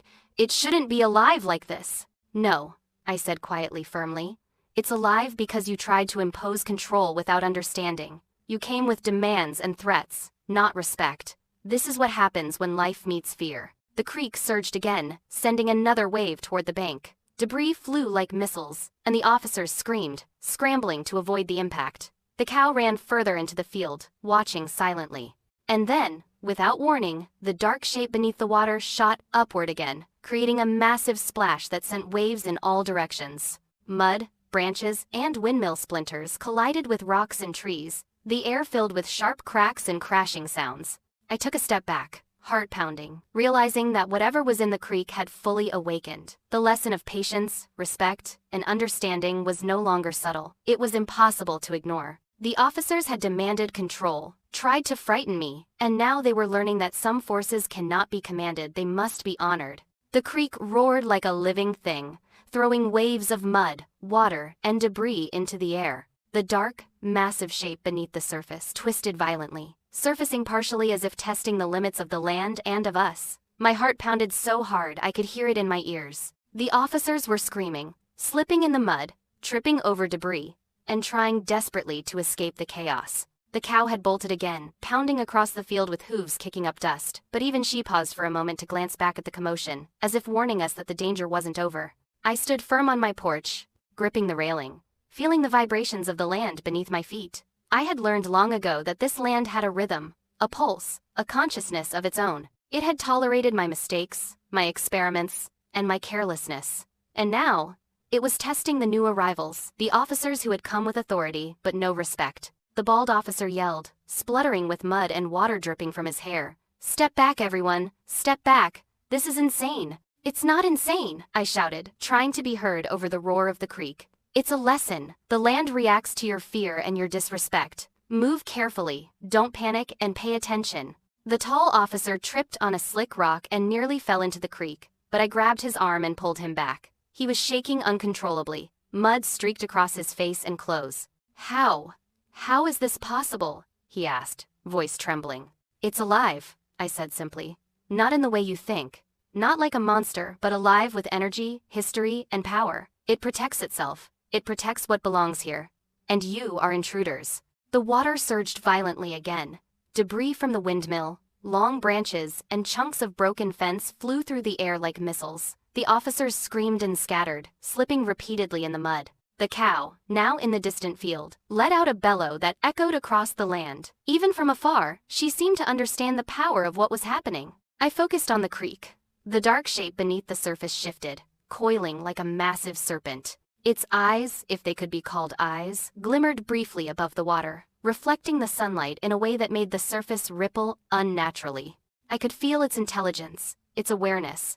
shouldn't be alive like this. No, I said quietly, firmly. It's alive because you tried to impose control without understanding. You came with demands and threats, not respect. This is what happens when life meets fear. The creek surged again, sending another wave toward the bank. Debris flew like missiles, and the officers screamed, scrambling to avoid the impact. The cow ran further into the field, watching silently. And then, without warning, the dark shape beneath the water shot upward again, creating a massive splash that sent waves in all directions. Mud, branches, and windmill splinters collided with rocks and trees, the air filled with sharp cracks and crashing sounds. I took a step back, heart pounding, realizing that whatever was in the creek had fully awakened. The lesson of patience, respect, and understanding was no longer subtle. It was impossible to ignore. The officers had demanded control, tried to frighten me, and now they were learning that some forces cannot be commanded, they must be honored. The creek roared like a living thing, throwing waves of mud, water, and debris into the air. The dark, massive shape beneath the surface twisted violently, surfacing partially as if testing the limits of the land and of us. My heart pounded so hard I could hear it in my ears. The officers were screaming, slipping in the mud, tripping over debris, and trying desperately to escape the chaos. The cow had bolted again, pounding across the field with hooves kicking up dust, but even she paused for a moment to glance back at the commotion, as if warning us that the danger wasn't over. I stood firm on my porch, gripping the railing, feeling the vibrations of the land beneath my feet. I had learned long ago that this land had a rhythm, a pulse, a consciousness of its own. It had tolerated my mistakes, my experiments, and my carelessness. And now, it was testing the new arrivals, the officers who had come with authority but no respect. The bald officer yelled, spluttering with mud and water dripping from his hair. "Step back, everyone! Step back! This is insane!" "It's not insane," I shouted, trying to be heard over the roar of the creek. "It's a lesson. The land reacts to your fear and your disrespect. Move carefully, don't panic, and pay attention." The tall officer tripped on a slick rock and nearly fell into the creek, but I grabbed his arm and pulled him back. He was shaking uncontrollably. Mud streaked across his face and clothes. How is this possible?" he asked, voice trembling. "It's alive," I said simply. "Not in the way you think. Not like a monster, but alive with energy, history, and power. It protects itself. It protects what belongs here. And you are intruders." The water surged violently again. Debris from the windmill, long branches, and chunks of broken fence flew through the air like missiles. The officers screamed and scattered, slipping repeatedly in the mud. The cow, now in the distant field, let out a bellow that echoed across the land. Even from afar, she seemed to understand the power of what was happening. I focused on the creek. The dark shape beneath the surface shifted, coiling like a massive serpent. Its eyes, if they could be called eyes, glimmered briefly above the water, reflecting the sunlight in a way that made the surface ripple unnaturally. I could feel its intelligence, its awareness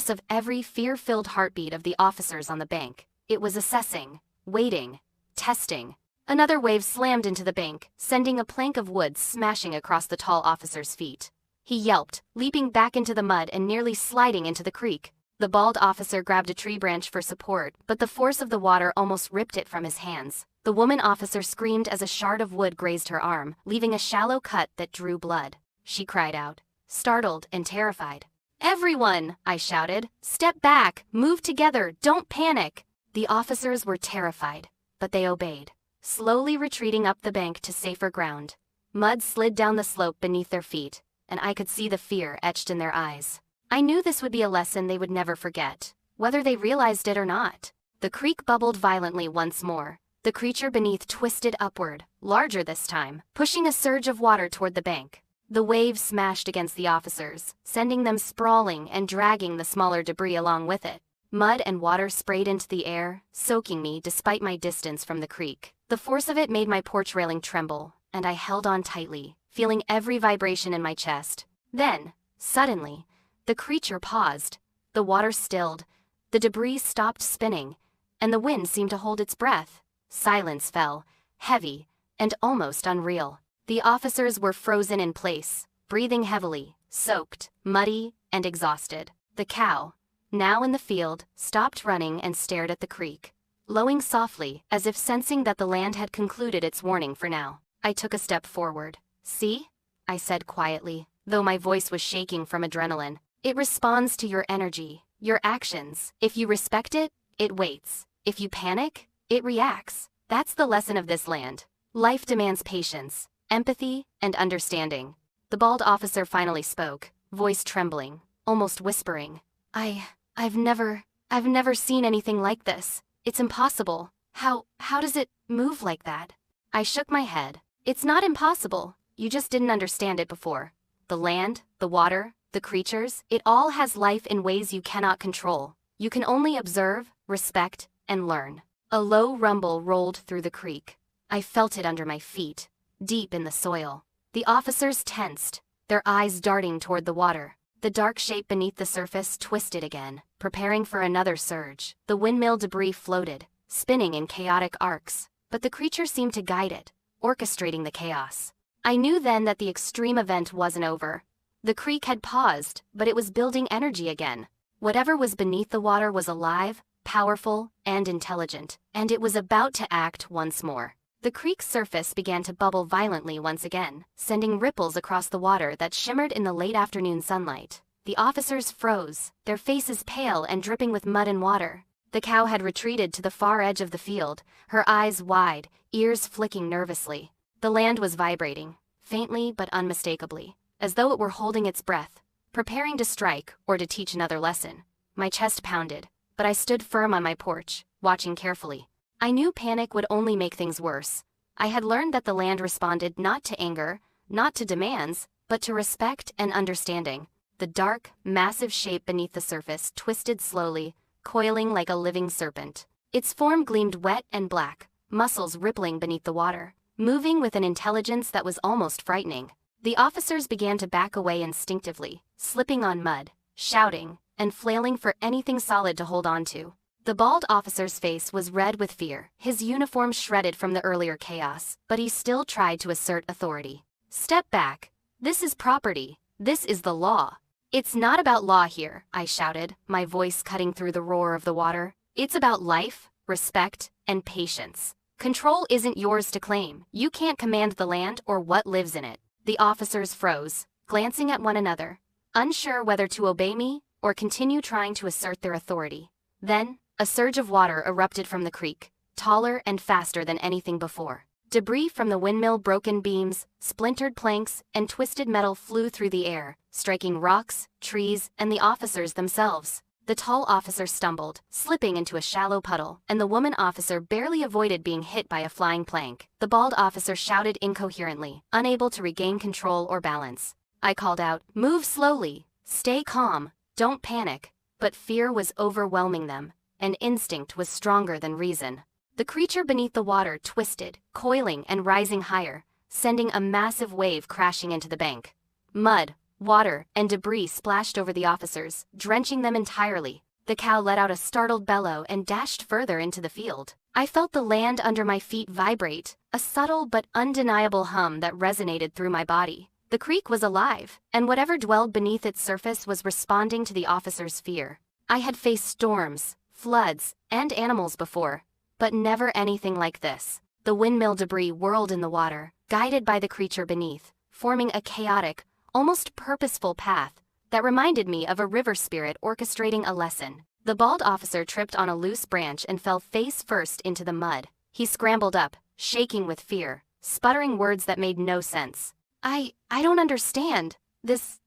of every fear-filled heartbeat of the officers on the bank. It was assessing, waiting, testing. Another wave slammed into the bank, sending a plank of wood smashing across the tall officer's feet. He yelped, leaping back into the mud and nearly sliding into the creek. The bald officer grabbed a tree branch for support, but the force of the water almost ripped it from his hands. The woman officer screamed as a shard of wood grazed her arm, leaving a shallow cut that drew blood. She cried out, startled and terrified. "Everyone!" I shouted. "Step back! Move together! Don't panic!" The officers were terrified, but they obeyed, slowly retreating up the bank to safer ground. Mud slid down the slope beneath their feet, and I could see the fear etched in their eyes. I knew this would be a lesson they would never forget, whether they realized it or not. The creek bubbled violently once more. The creature beneath twisted upward, larger this time, pushing a surge of water toward the bank. The waves smashed against the officers, sending them sprawling and dragging the smaller debris along with it. Mud and water sprayed into the air, soaking me despite my distance from the creek. The force of it made my porch railing tremble, and I held on tightly, feeling every vibration in my chest. Then, suddenly, the creature paused. The water stilled, the debris stopped spinning, and the wind seemed to hold its breath. Silence fell, heavy, and almost unreal. The officers were frozen in place, breathing heavily, soaked, muddy, and exhausted. The cow, now in the field, stopped running and stared at the creek, lowing softly as if sensing that the land had concluded its warning for now. I took a step forward. "See?" I said quietly, though my voice was shaking from adrenaline. "It responds to your energy, your actions. If you respect it, it waits. If you panic, it reacts. That's the lesson of this land. Life demands patience, empathy, and understanding." The bald officer finally spoke, voice trembling, almost whispering. I've never seen anything like this. It's impossible. How does it move like that?" I shook my head. "It's not impossible. You just didn't understand it before. The land, the water, the creatures, it all has life in ways you cannot control. You can only observe, respect, and learn." A low rumble rolled through the creek. I felt it under my feet, deep in the soil. The officers tensed, their eyes darting toward the water. The dark shape beneath the surface twisted again, preparing for another surge. The windmill debris floated, spinning in chaotic arcs, but the creature seemed to guide it, orchestrating the chaos. I knew then that the extreme event wasn't over. The creek had paused, but it was building energy again. Whatever was beneath the water was alive, powerful, and intelligent, and it was about to act once more. The creek's surface began to bubble violently once again, sending ripples across the water that shimmered in the late afternoon sunlight. The officers froze, their faces pale and dripping with mud and water. The cow had retreated to the far edge of the field, her eyes wide, ears flicking nervously. The land was vibrating, faintly but unmistakably, as though it were holding its breath, preparing to strike or to teach another lesson. My chest pounded, but I stood firm on my porch, watching carefully. I knew panic would only make things worse. I had learned that the land responded not to anger, not to demands, but to respect and understanding. The dark, massive shape beneath the surface twisted slowly, coiling like a living serpent. Its form gleamed wet and black, muscles rippling beneath the water. moving with an intelligence that was almost frightening. The officers began to back away instinctively, slipping on mud, shouting, and flailing for anything solid to hold on to. The bald officer's face was red with fear, his uniform shredded from the earlier chaos, but he still tried to assert authority. "Step back. This is property. This is the law." "It's not about law here," I shouted, my voice cutting through the roar of the water. "It's about life, respect, and patience. Control isn't yours to claim. You can't command the land or what lives in it." The officers froze, glancing at one another, unsure whether to obey me or continue trying to assert their authority. Then, a surge of water erupted from the creek, taller and faster than anything before. Debris from the windmill, broken beams, splintered planks, and twisted metal flew through the air, striking rocks, trees, and the officers themselves. The tall officer stumbled, slipping into a shallow puddle, and the woman officer barely avoided being hit by a flying plank. The bald officer shouted incoherently, unable to regain control or balance. I called out, "Move slowly, stay calm, don't panic." But fear was overwhelming them, and instinct was stronger than reason. The creature beneath the water twisted, coiling and rising higher, sending a massive wave crashing into the bank. Mud, water, and debris splashed over the officers, drenching them entirely. The cow let out a startled bellow and dashed further into the field. I felt the land under my feet vibrate, a subtle but undeniable hum that resonated through my body. The creek was alive, and whatever dwelled beneath its surface was responding to the officers' fear. I had faced storms, floods, and animals before, but never anything like this. The windmill debris whirled in the water, guided by the creature beneath, forming a chaotic, almost purposeful path that reminded me of a river spirit orchestrating a lesson. The bald officer tripped on a loose branch and fell face first into the mud. He scrambled up, shaking with fear, sputtering words that made no sense. I don't understand. This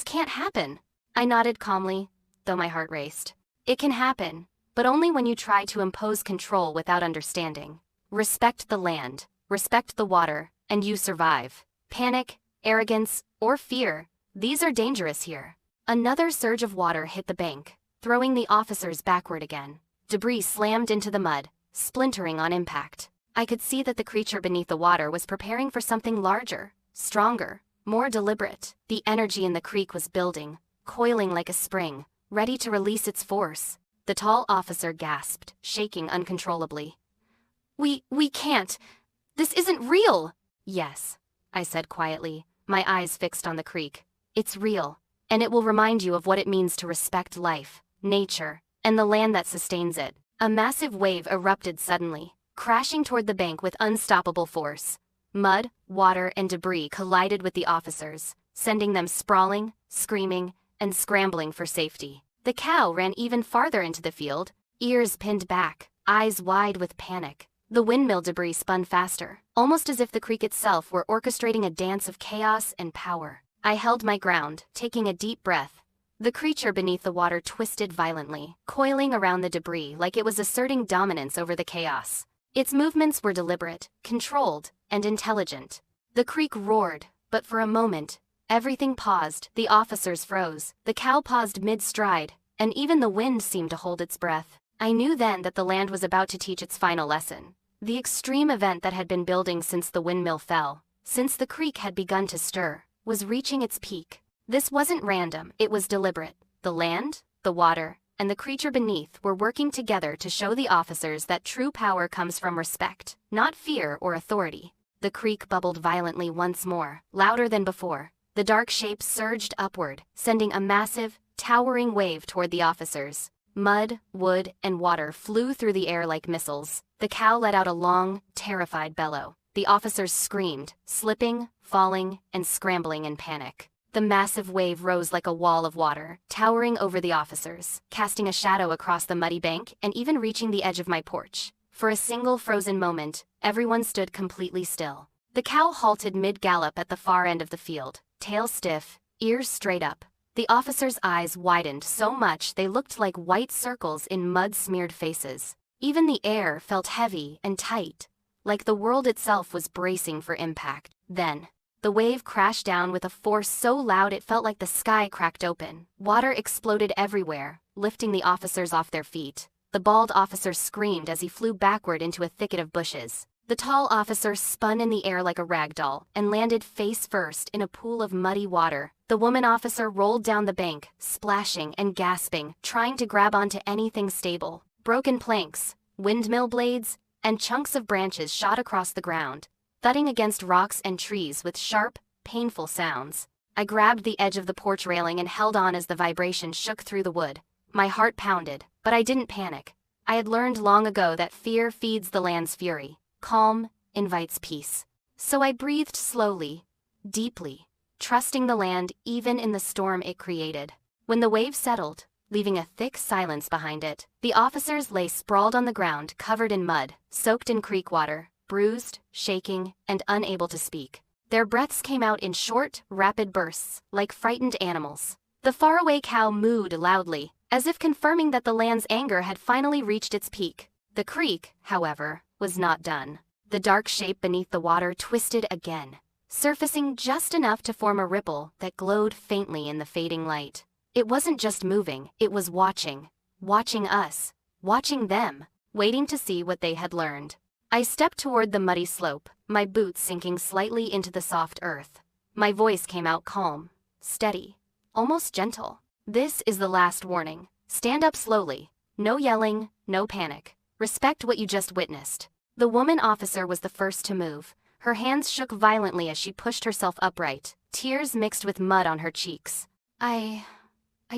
can't happen." I nodded calmly, though my heart raced. "It can happen, but only when you try to impose control without understanding. Respect the land, respect the water, and you survive. Panic, arrogance, or fear, these are dangerous here." Another surge of water hit the bank, throwing the officers backward again. Debris slammed into the mud, splintering on impact. I could see that the creature beneath the water was preparing for something larger, stronger, more deliberate. The energy in the creek was building, coiling like a spring, ready to release its force. The tall officer gasped, shaking uncontrollably. We can't. This isn't real." "Yes," I said quietly, my eyes fixed on the creek. "It's real, and it will remind you of what it means to respect life, nature, and the land that sustains it." A massive wave erupted suddenly, crashing toward the bank with unstoppable force. Mud, water, and debris collided with the officers, sending them sprawling, screaming, and scrambling for safety. The cow ran even farther into the field, ears pinned back, eyes wide with panic. The windmill debris spun faster, almost as if the creek itself were orchestrating a dance of chaos and power. I held my ground, taking a deep breath. The creature beneath the water twisted violently, coiling around the debris like it was asserting dominance over the chaos. Its movements were deliberate, controlled, and intelligent. The creek roared, but for a moment, everything paused. The officers froze, the cow paused mid-stride, and even the wind seemed to hold its breath. I knew then that the land was about to teach its final lesson. The extreme event that had been building since the windmill fell, since the creek had begun to stir, was reaching its peak. This wasn't random, it was deliberate. The land, the water, and the creature beneath were working together to show the officers that true power comes from respect, not fear or authority. The creek bubbled violently once more, louder than before. The dark shape surged upward, sending a massive, towering wave toward the officers. Mud, wood, and water flew through the air like missiles. The cow let out a long, terrified bellow. The officers screamed, slipping, falling, and scrambling in panic. The massive wave rose like a wall of water, towering over the officers, casting a shadow across the muddy bank and even reaching the edge of my porch. For a single frozen moment, everyone stood completely still. The cow halted mid-gallop at the far end of the field, tail stiff, ears straight up. The officers' eyes widened so much they looked like white circles in mud-smeared faces. Even the air felt heavy and tight, like the world itself was bracing for impact. Then, the wave crashed down with a force so loud it felt like the sky cracked open. Water exploded everywhere, lifting the officers off their feet. The bald officer screamed as he flew backward into a thicket of bushes. The tall officer spun in the air like a rag doll and landed face first in a pool of muddy water. The woman officer rolled down the bank, splashing and gasping, trying to grab onto anything stable. Broken planks, windmill blades, and chunks of branches shot across the ground, thudding against rocks and trees with sharp, painful sounds. I grabbed the edge of the porch railing and held on as the vibration shook through the wood. My heart pounded, but I didn't panic. I had learned long ago that fear feeds the land's fury. Calm invites peace. So I breathed slowly, deeply, trusting the land even in the storm it created. When the wave settled, leaving a thick silence behind it, the officers lay sprawled on the ground, covered in mud, soaked in creek water, bruised, shaking, and unable to speak. Their breaths came out in short, rapid bursts, like frightened animals. The faraway cow mooed loudly, as if confirming that the land's anger had finally reached its peak. The creek, however, was not done. The dark shape beneath the water twisted again, surfacing just enough to form a ripple that glowed faintly in the fading light. It wasn't just moving, it was watching us, watching them, waiting to see what they had learned. I stepped toward the muddy slope, my boots sinking slightly into the soft earth. My voice came out calm, steady, almost gentle. This is the last warning. Stand up slowly. No yelling, no panic. Respect what you just witnessed. The woman officer was the first to move. Her hands shook violently as she pushed herself upright, tears mixed with mud on her cheeks. I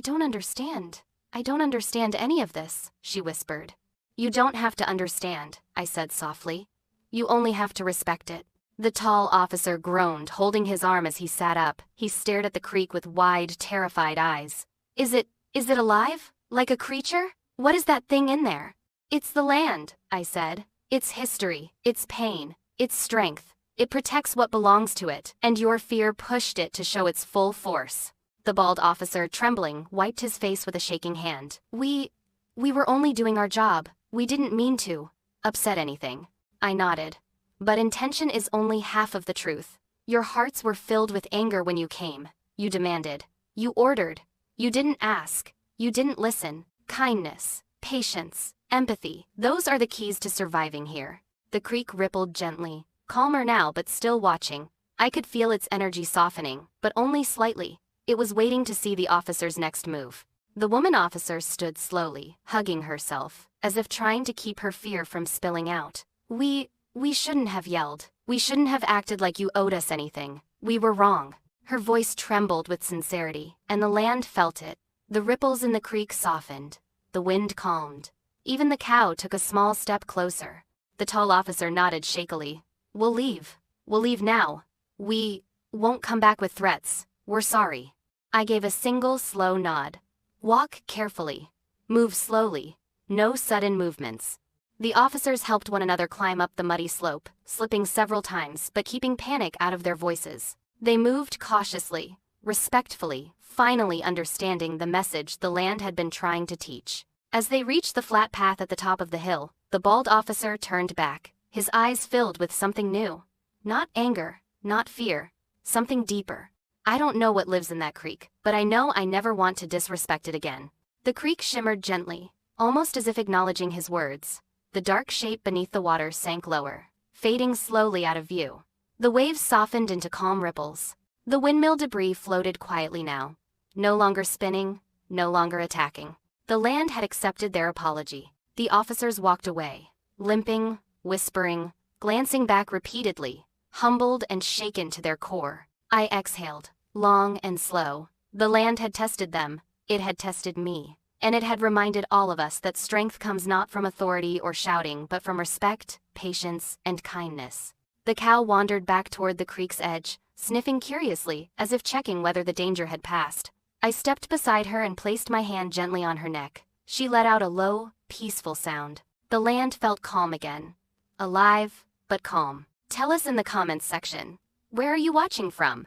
don't understand. I don't understand any of this, she whispered. You don't have to understand, I said softly. You only have to respect it. The tall officer groaned, holding his arm as he sat up. He stared at the creek with wide, terrified eyes. Is it alive? Like a creature? What is that thing in there? It's the land, I said. Its history, its pain, its strength. It protects what belongs to it, and your fear pushed it to show its full force. The bald officer, trembling, wiped his face with a shaking hand. We were only doing our job. We didn't mean to upset anything. I nodded. But intention is only half of the truth. Your hearts were filled with anger when you came. You demanded. You ordered. You didn't ask. You didn't listen. Kindness, patience, empathy. Those are the keys to surviving here. The creek rippled gently, calmer now but still watching. I could feel its energy softening, but only slightly. It was waiting to see the officer's next move. The woman officer stood slowly, hugging herself, as if trying to keep her fear from spilling out. We shouldn't have yelled. We shouldn't have acted like you owed us anything. We were wrong. Her voice trembled with sincerity, and the land felt it. The ripples in the creek softened. The wind calmed. Even the cow took a small step closer. The tall officer nodded shakily. We'll leave. We'll leave now. We won't come back with threats. We're sorry. I gave a single slow nod. Walk carefully. Move slowly. No sudden movements. The officers helped one another climb up the muddy slope, slipping several times but keeping panic out of their voices. They moved cautiously, respectfully, finally understanding the message the land had been trying to teach. As they reached the flat path at the top of the hill, the bald officer turned back, his eyes filled with something new. Not anger, not fear, something deeper. I don't know what lives in that creek, but I know I never want to disrespect it again. The creek shimmered gently, almost as if acknowledging his words. The dark shape beneath the water sank lower, fading slowly out of view. The waves softened into calm ripples. The windmill debris floated quietly now, no longer spinning, no longer attacking. The land had accepted their apology. The officers walked away, limping, whispering, glancing back repeatedly, humbled and shaken to their core. I exhaled, long and slow. The land had tested them, it had tested me, and it had reminded all of us that strength comes not from authority or shouting but from respect, patience, and kindness. The cow wandered back toward the creek's edge, sniffing curiously, as if checking whether the danger had passed. I stepped beside her and placed my hand gently on her neck. She let out a low, peaceful sound. The land felt calm again. Alive, but calm. Tell us in the comments section. Where are you watching from?